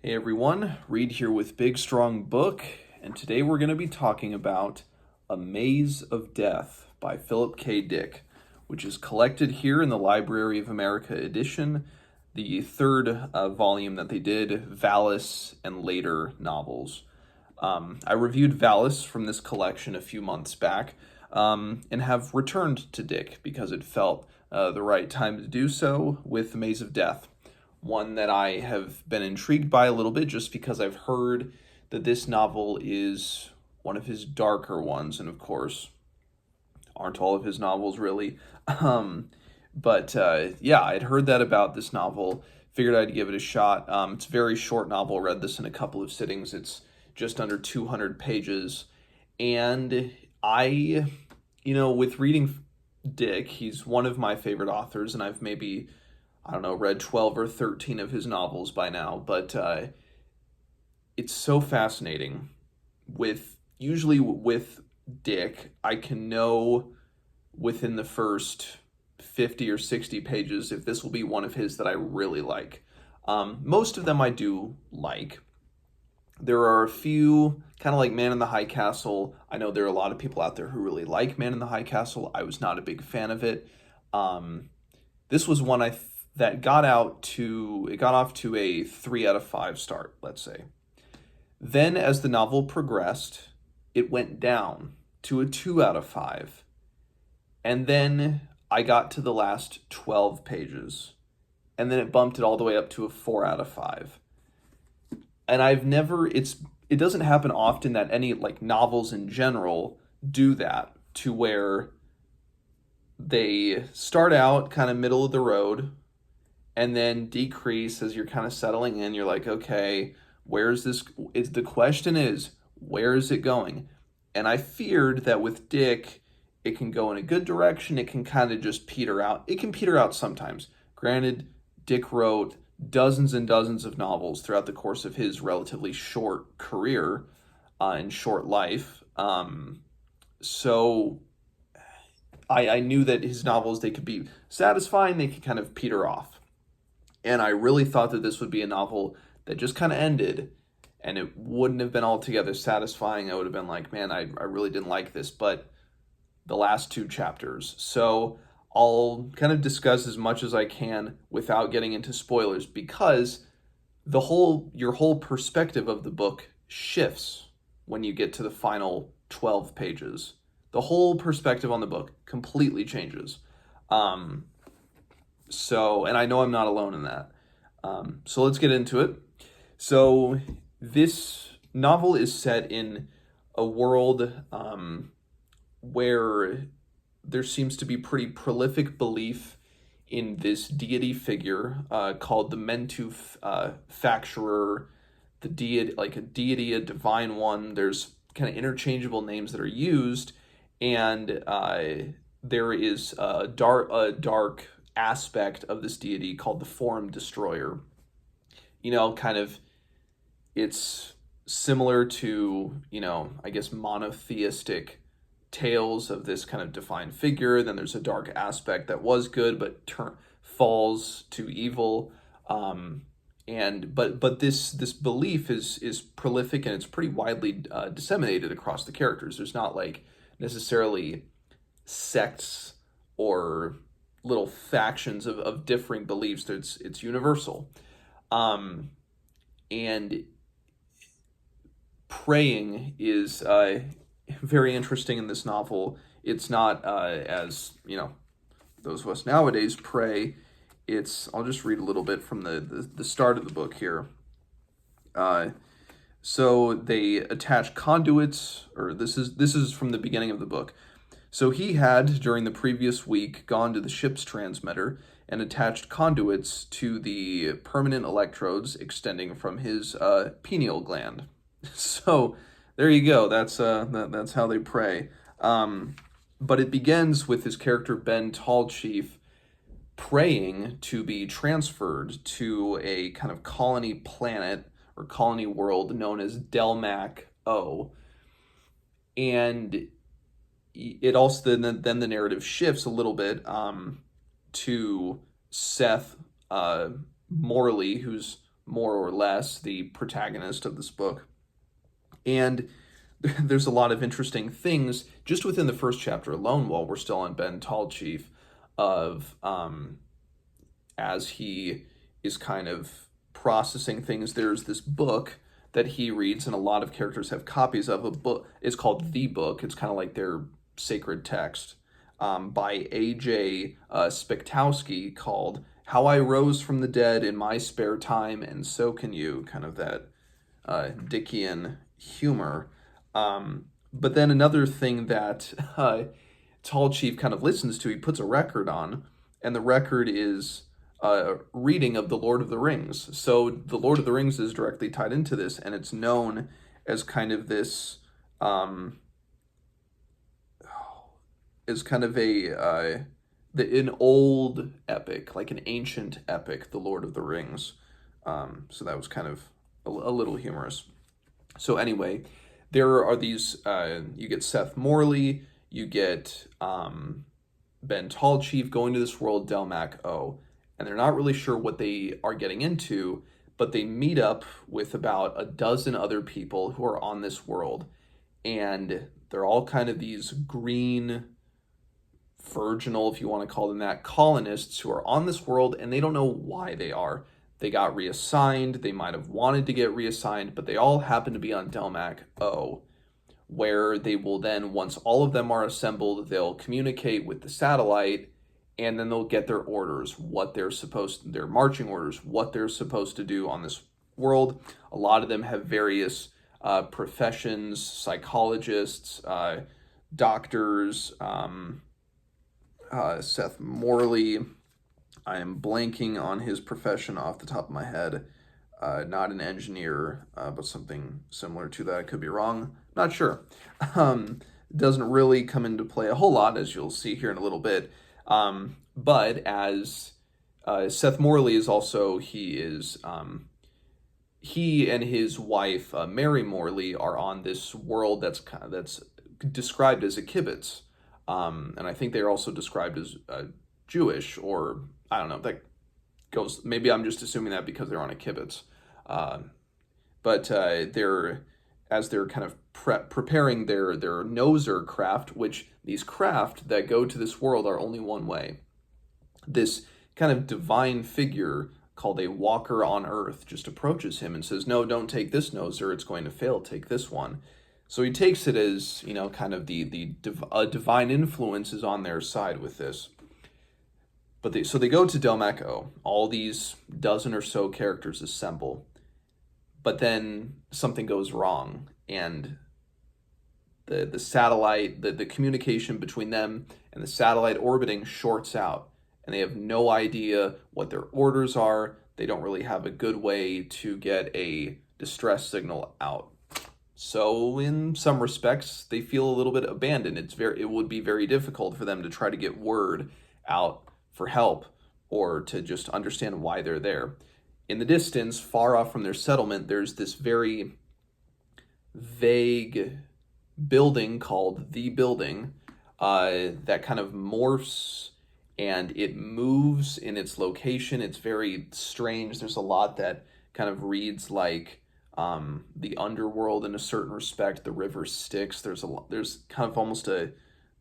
Hey everyone, Reed here with Big Strong Book, and today we're going to be talking about A Maze of Death by Philip K. Dick, which is collected here in the Library of America edition, the third volume that they did, Valis and later novels. I reviewed Valis from this collection a few months back and have returned to Dick because it felt the right time to do so with The Maze of Death, one that I have been intrigued by a little bit just because I've heard that this novel is one of his darker ones, and of course, aren't all of his novels really. Yeah, I'd heard that about this novel, figured I'd give it a shot. It's a very short novel, read this in a couple of sittings. It's just under 200 pages, and with reading Dick, he's one of my favorite authors, and I've maybe I don't know, read 12 or 13 of his novels by now, but it's so fascinating. Usually with Dick, I can know within the first 50 or 60 pages if this will be one of his that I really like. Most of them I do like. There are a few, kind of like Man in the High Castle. I know there are a lot of people out there who really like Man in the High Castle. I was not a big fan of it. This was one that got off to a 3 out of 5 start, let's say. Then as the novel progressed, it went down to a 2 out of 5. And then I got to the last 12 pages. And then it bumped it all the way up to a 4 out of 5. And it doesn't happen often that any like novels in general do that, to where they start out kind of middle of the road and then decrease as you're kind of settling in. You're like, okay, where's this? The question is, where is it going? And I feared that with Dick, it can go in a good direction. It can kind of just peter out. It can peter out sometimes. Granted, Dick wrote dozens and dozens of novels throughout the course of his relatively short career and short life. So I knew that his novels, they could be satisfying. They could kind of peter off. And I really thought that this would be a novel that just kind of ended and it wouldn't have been altogether satisfying. I would have been like, man, I really didn't like this, but the last 2 chapters. So I'll kind of discuss as much as I can without getting into spoilers, because your whole perspective of the book shifts when you get to the final 12 pages. The whole perspective on the book completely changes. And I know I'm not alone in that. So let's get into it. So this novel is set in a world where there seems to be pretty prolific belief in this deity figure called the Mentu Facturer, the deity, like a deity, a divine one. There's kind of interchangeable names that are used, and there is a dark aspect of this deity called the Form Destroyer. Kind of, it's similar to, I guess, monotheistic tales of this kind of defined figure. Then there's a dark aspect that was good but falls to evil. But this belief is prolific, and it's pretty widely disseminated across the characters. There's not like necessarily sects or little factions of differing beliefs. It's universal. And praying is very interesting in this novel. It's not as, those of us nowadays pray. I'll just read a little bit from the start of the book here. So they attach conduits, or this is from the beginning of the book. So he had, during the previous week, gone to the ship's transmitter and attached conduits to the permanent electrodes extending from his pineal gland. So there you go. That's how they pray. But it begins with his character Ben Tallchief praying to be transferred to a kind of colony planet or colony world known as Delmac O. And it also then the narrative shifts a little bit to Seth Morley, who's more or less, the protagonist of this book. And there's a lot of interesting things just within the first chapter alone, while we're still on Ben Tallchief, of as he is kind of processing things. There's this book that he reads, and a lot of characters have copies of a book. It's called The Book. It's kind of like their sacred text, by A.J. Spektowski, called How I Rose from the Dead in My Spare Time, and So Can You, kind of that Dickian humor. But then another thing that Tallchief kind of listens to, he puts a record on, and the record is a reading of The Lord of the Rings. So The Lord of the Rings is directly tied into this, and it's known as kind of this, is kind of an old epic, like an ancient epic, The Lord of the Rings. So that was kind of a little humorous. So anyway, there are these, you get Seth Morley, you get Ben Tallchief going to this world, Delmak O, and they're not really sure what they are getting into, but they meet up with about a dozen other people who are on this world, and they're all kind of these green, virginal, if you want to call them that, colonists who are on this world, and they don't know why they are. They got reassigned, they might have wanted to get reassigned, but they all happen to be on Delmak O, where they will then, once all of them are assembled, they'll communicate with the satellite, and then they'll get their orders, their marching orders, what they're supposed to do on this world. A lot of them have various professions, psychologists, doctors. Seth Morley, I am blanking on his profession off the top of my head. Not an engineer, but something similar to that. I could be wrong. Not sure. Doesn't really come into play a whole lot, as you'll see here in a little bit. But as Seth Morley is also, he and his wife, Mary Morley, are on this world that's described as a kibbutz. And I think they're also described as Jewish, or I don't know, that goes, maybe I'm just assuming that because they're on a kibbutz. But they're kind of preparing their Noser craft, which these craft that go to this world are only one way. This kind of divine figure called a walker on earth just approaches him and says, no, don't take this Noser, it's going to fail, take this one. So he takes it as, kind of the divine influence is on their side with this. But so they go to Delmak O. All these dozen or so characters assemble. But then something goes wrong, and the satellite, the communication between them and the satellite orbiting shorts out, and they have no idea what their orders are. They don't really have a good way to get a distress signal out. So in some respects, they feel a little bit abandoned. It would be very difficult for them to try to get word out for help or to just understand why they're there. In the distance, far off from their settlement, there's this very vague building called The Building that kind of morphs and it moves in its location. It's very strange. There's a lot that kind of reads like the underworld in a certain respect. The river Styx. There's kind of almost a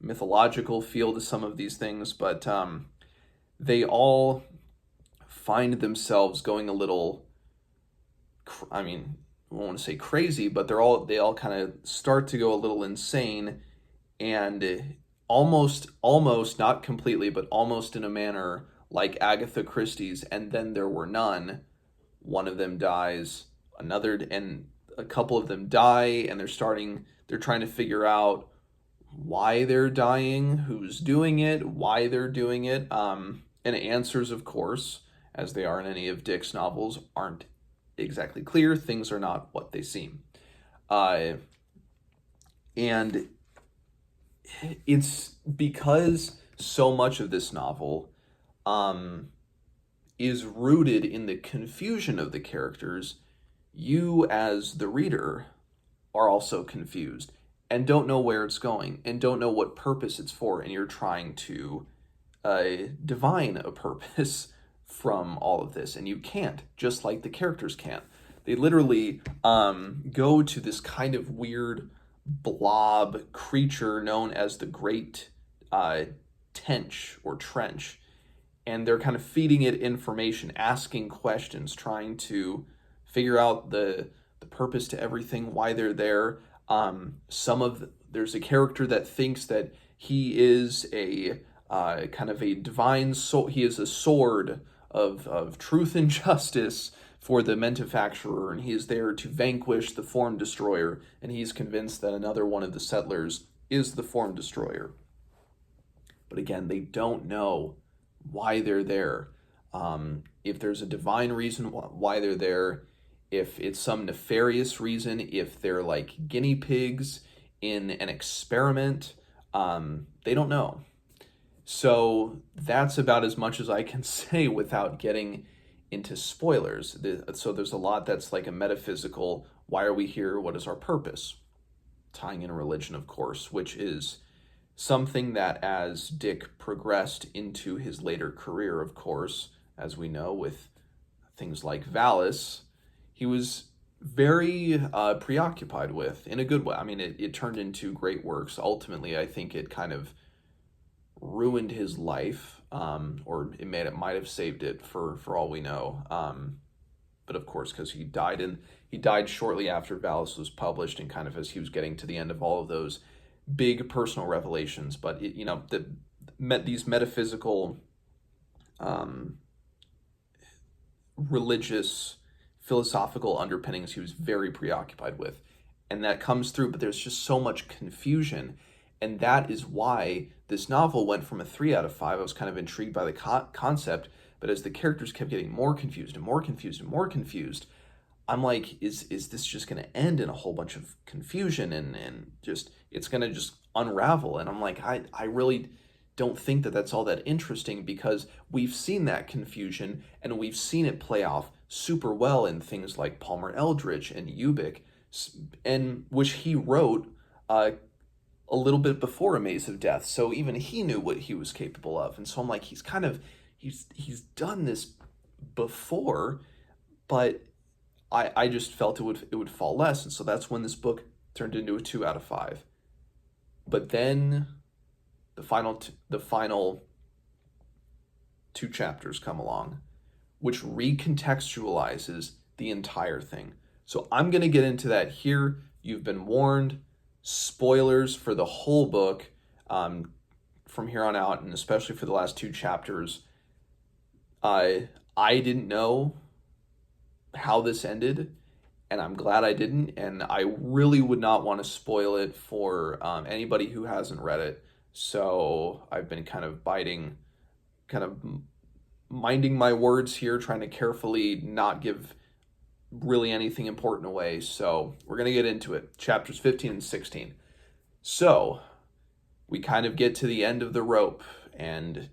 mythological feel to some of these things, but they all find themselves going a little, I don't want to say crazy, but they all kind of start to go a little insane, and almost not completely, but almost in a manner like Agatha Christie's And Then There Were None. One of them dies, and a couple of them die, and they're trying to figure out why they're dying, who's doing it, why they're doing it. And answers, of course, as they are in any of Dick's novels, aren't exactly clear. Things are not what they seem. And it's because so much of this novel is rooted in the confusion of the characters, you as the reader are also confused and don't know where it's going and don't know what purpose it's for, and you're trying to divine a purpose from all of this, and you can't, just like the characters can't. They literally go to this kind of weird blob creature known as the Great Tench or Trench, and they're kind of feeding it information, asking questions, trying to figure out the purpose to everything, why they're there. There's a character that thinks that he is a kind of a divine soul. He is a sword of truth and justice for the Mentefacturer, and he is there to vanquish the Form Destroyer, and he's convinced that another one of the settlers is the Form Destroyer. But again, they don't know why they're there. If there's a divine reason why they're there, if it's some nefarious reason, if they're like guinea pigs in an experiment, they don't know. So that's about as much as I can say without getting into spoilers. So there's a lot that's like a metaphysical, why are we here? What is our purpose? Tying in religion, of course, which is something that as Dick progressed into his later career, of course, as we know with things like Valis, he was very preoccupied with, in a good way. I mean, it turned into great works. Ultimately, I think it kind of ruined his life, or it might have saved it for all we know. But of course, because he died shortly after Valis was published, and kind of as he was getting to the end of all of those big personal revelations. But these metaphysical, religious, philosophical underpinnings he was very preoccupied with, and that comes through. But there's just so much confusion, and that is why this novel went from a 3 out of 5. I was kind of intrigued by the concept, but as the characters kept getting more confused and more confused and more confused, I'm like, is this just going to end in a whole bunch of confusion, and just it's going to just unravel? And I'm like, I really don't think that that's all that interesting, because we've seen that confusion and we've seen it play off super well in things like Palmer Eldritch and Ubik, and which he wrote a little bit before A Maze of Death. So even he knew what he was capable of. And so I'm like, he's done this before, but I just felt it would fall less. And so that's when this book turned into a 2 out of 5. But then the final 2 chapters come along, which recontextualizes the entire thing. So I'm going to get into that here. You've been warned. Spoilers for the whole book from here on out, and especially for the last 2 chapters. I didn't know how this ended, and I'm glad I didn't, and I really would not want to spoil it for anybody who hasn't read it. So I've been kind of minding my words here, trying to carefully not give really anything important away. So we're going to get into it. Chapters 15 and 16. So we kind of get to the end of the rope, and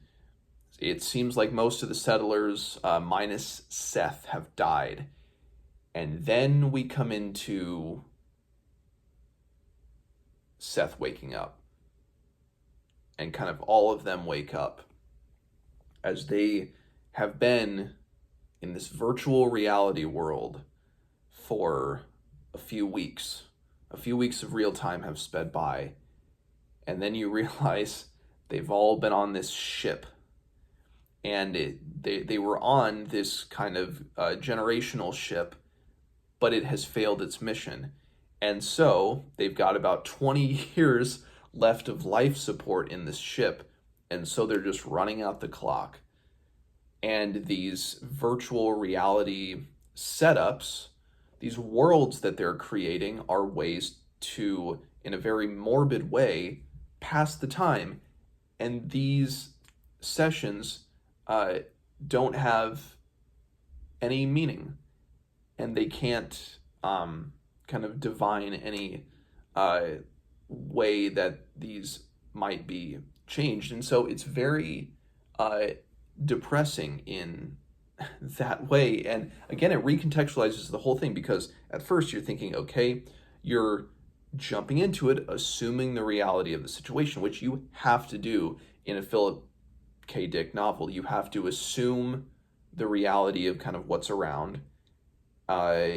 it seems like most of the settlers, minus Seth, have died. And then we come into Seth waking up. And kind of all of them wake up as they have been in this virtual reality world for a few weeks. A few weeks of real time have sped by. And then you realize they've all been on this ship. And they were on this kind of generational ship, but it has failed its mission. And so they've got about 20 years left of life support in this ship. And so they're just running out the clock. And these virtual reality setups, these worlds that they're creating, are ways to, in a very morbid way, pass the time. And these sessions don't have any meaning, and they can't kind of divine any way that these might be changed. And so it's very depressing in that way. And again, it recontextualizes the whole thing, because at first you're thinking, okay, you're jumping into it, assuming the reality of the situation, which you have to do in a Philip K. Dick novel. You have to assume the reality of kind of what's around, uh,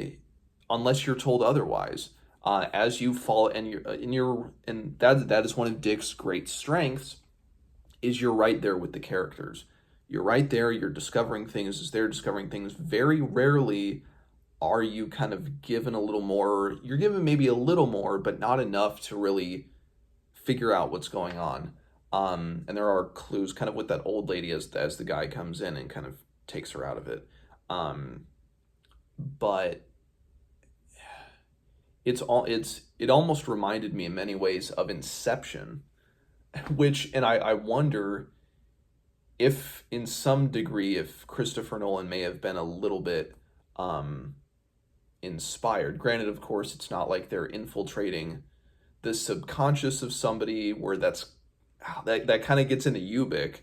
unless you're told otherwise. As you fall, and that is one of Dick's great strengths, is you're right there with the characters. You're right there. You're discovering things as they're discovering things. Very rarely are you kind of given a little more. You're given maybe a little more, but not enough to really figure out what's going on. And there are clues, kind of with that old lady as the guy comes in and kind of takes her out of it. But it almost reminded me in many ways of Inception, which, and I wonder if in some degree if Christopher Nolan may have been a little bit inspired. Granted, of course, it's not like they're infiltrating the subconscious of somebody where that kind of gets into Ubik.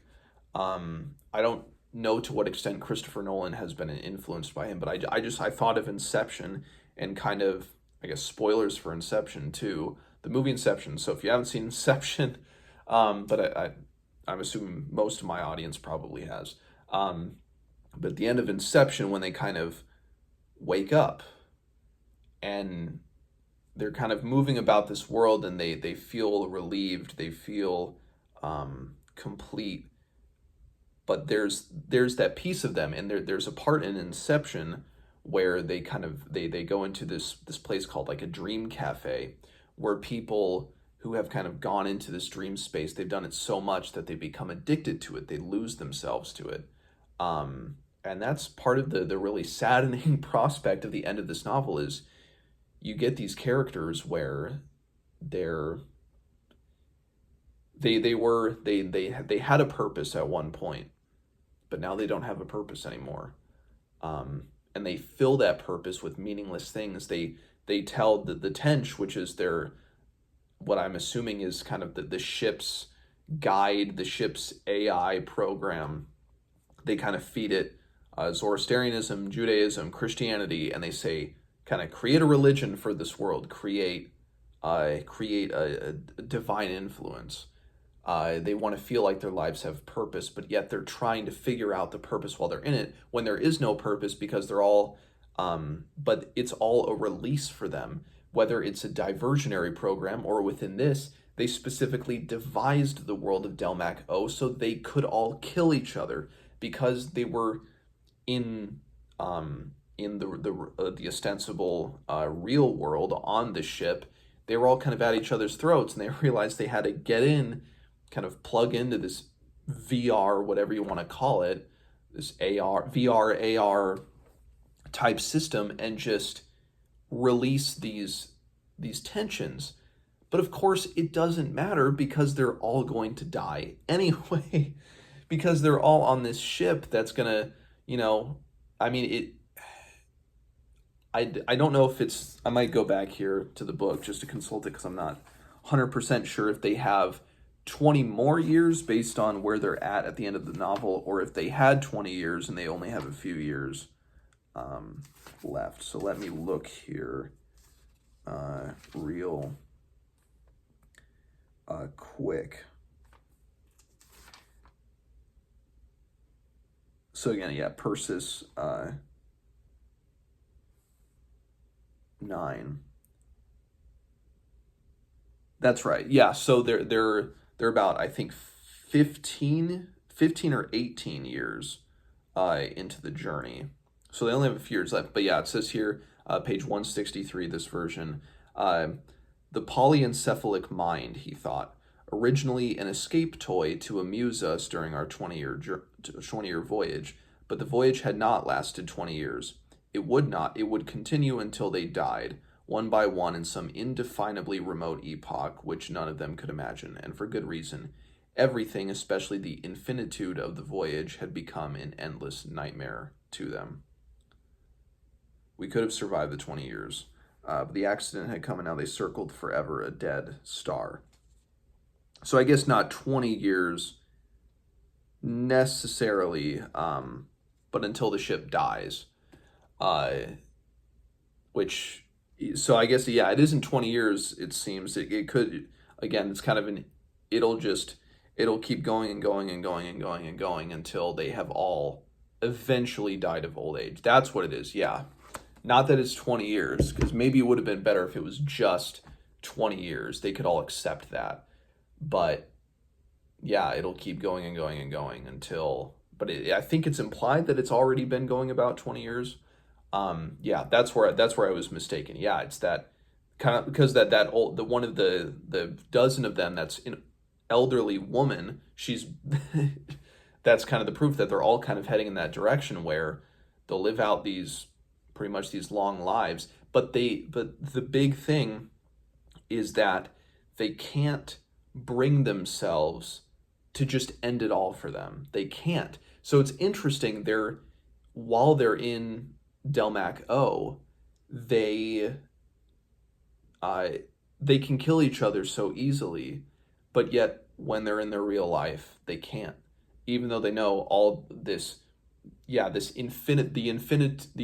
I don't know to what extent Christopher Nolan has been influenced by him, but I thought of Inception and kind of, I guess, spoilers for Inception too, the movie Inception. So if you haven't seen Inception, but I'm assuming most of my audience probably has. But at the end of Inception, when they kind of wake up and they're kind of moving about this world and they feel relieved, they feel complete. But there's that piece of them, and there's a part in Inception where they kind of they go into this place called like a dream cafe, where people who have kind of gone into this dream space, they've done it so much that they become addicted to it, they lose themselves to it. And that's part of the really saddening prospect of the end of this novel is you get these characters where they had a purpose at one point, but now they don't have a purpose anymore. And they fill that purpose with meaningless things. They tell the Tench, which is their, what I'm assuming is kind of the ship's guide, the ship's AI program. They kind of feed it Zoroastrianism, Judaism, Christianity, and they say, kind of create a religion for this world, create a divine influence. They want to feel like their lives have purpose, but yet they're trying to figure out the purpose while they're in it, when there is no purpose, because they're all, but it's all a release for them, whether it's a diversionary program or within this, they specifically devised the world of Delmak O so they could all kill each other because they were in the ostensible real world on the ship. They were all kind of at each other's throats, and they realized they had to get in, kind of plug into this VR, whatever you want to call it, this VR, AR type system, and just release these tensions. But of course, it doesn't matter because they're all going to die anyway, because they're all on this ship that's gonna, I mean, I don't know if it's, I might go back here to the book just to consult it because I'm not 100% sure if they have 20 more years based on where they're at the end of the novel, or if they had 20 years and they only have a few years left. So let me look here real quick. So again, yeah, Persis 9. That's right. Yeah, so they're about, I think, 15 or 18 years into the journey. So they only have a few years left. But yeah, it says here, page 163, this version, the polyencephalic mind, he thought, originally an escape toy to amuse us during our 20-year voyage, but the voyage had not lasted 20 years. It would not. It would continue until they died, one by one in some indefinably remote epoch which none of them could imagine, and for good reason. Everything, especially the infinitude of the voyage, had become an endless nightmare to them. We could have survived the 20 years, but the accident had come and now they circled forever, a dead star. So I guess not 20 years necessarily, but until the ship dies, which, so I guess, yeah, it isn't 20 years, it seems. It could, again, it's kind of it'll keep going and going and going and going and going until they have all eventually died of old age. That's what it is, yeah. Not that it's 20 years, because maybe it would have been better if it was just 20 years. They could all accept that. But yeah, it'll keep going and going and going until, but I think it's implied that it's already been going about 20 years. Yeah, that's where I was mistaken. Yeah, it's that kind of, because that old, the one of the dozen of them that's an elderly woman, she's that's kind of the proof that they're all kind of heading in that direction where they'll live out these pretty much these long lives. But the big thing is that they can't bring themselves to just end it all for them. They can't. So it's interesting. While they're in Delmac O, they they can kill each other so easily, but yet when they're in their real life, they can't. Even though they know all this, yeah, the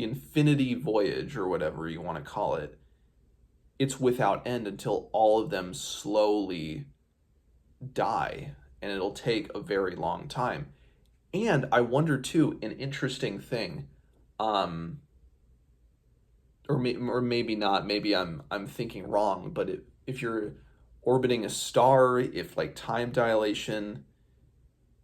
infinity voyage or whatever you want to call it, it's without end until all of them slowly die, and it'll take a very long time. And I wonder too, an interesting thing, or maybe not. Maybe I'm thinking wrong. But if you're orbiting a star, if like time dilation,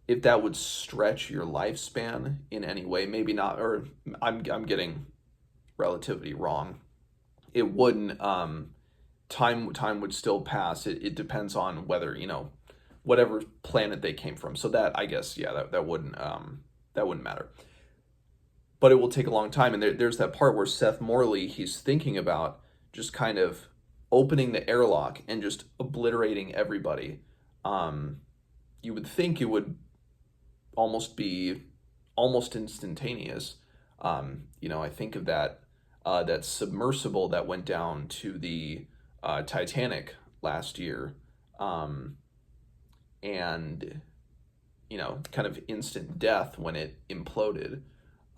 if that would stretch your lifespan in any way, maybe not. Or I'm getting relativity wrong. It wouldn't. Time would still pass. It depends on whether, whatever planet they came from. So that, I guess, yeah, that wouldn't matter. But it will take a long time. And there's that part where Seth Morley, he's thinking about just kind of opening the airlock and just obliterating everybody. You would think it would be almost instantaneous. I think of that submersible that went down to the Titanic last year, and kind of instant death when it imploded.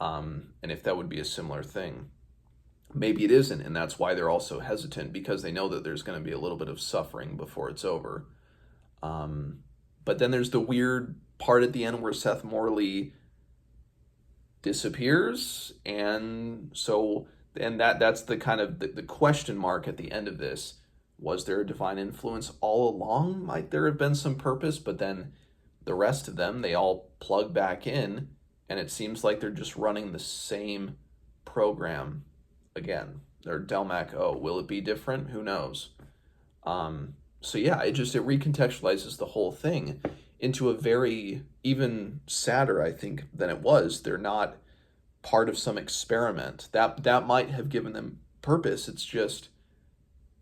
And if that would be a similar thing, maybe it isn't, and that's why they're also hesitant, because they know that there's going to be a little bit of suffering before it's over. But then there's the weird part at the end where Seth Morley disappears, and that's the kind of the question mark at the end of this. Was there a divine influence all along? Might there have been some purpose? But then the rest of them, they all plug back in, and it seems like they're just running the same program again. They're Delmac O. Will it be different? Who knows? So yeah, it recontextualizes the whole thing into a very even sadder, I think, than it was. They're not part of some experiment that might have given them purpose. It's just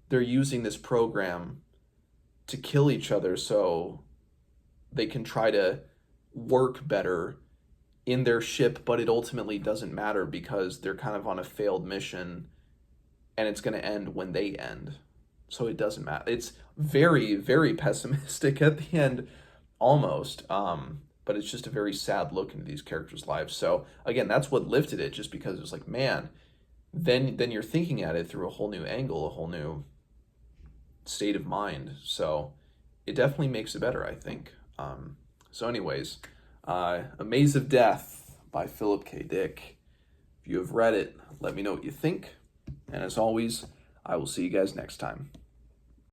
they're using this program to kill each other so they can try to work better in their ship, but it ultimately doesn't matter because they're kind of on a failed mission, and it's going to end when they end. So it doesn't matter. It's very, very pessimistic at the end, almost. But it's just a very sad look into these characters' lives. So again, that's what lifted it, just because it was like, man, then you're thinking at it through a whole new angle, a whole new state of mind. So it definitely makes it better, I think. So anyways, A Maze of Death by Philip K. Dick. If you have read it, let me know what you think. And as always, I will see you guys next time.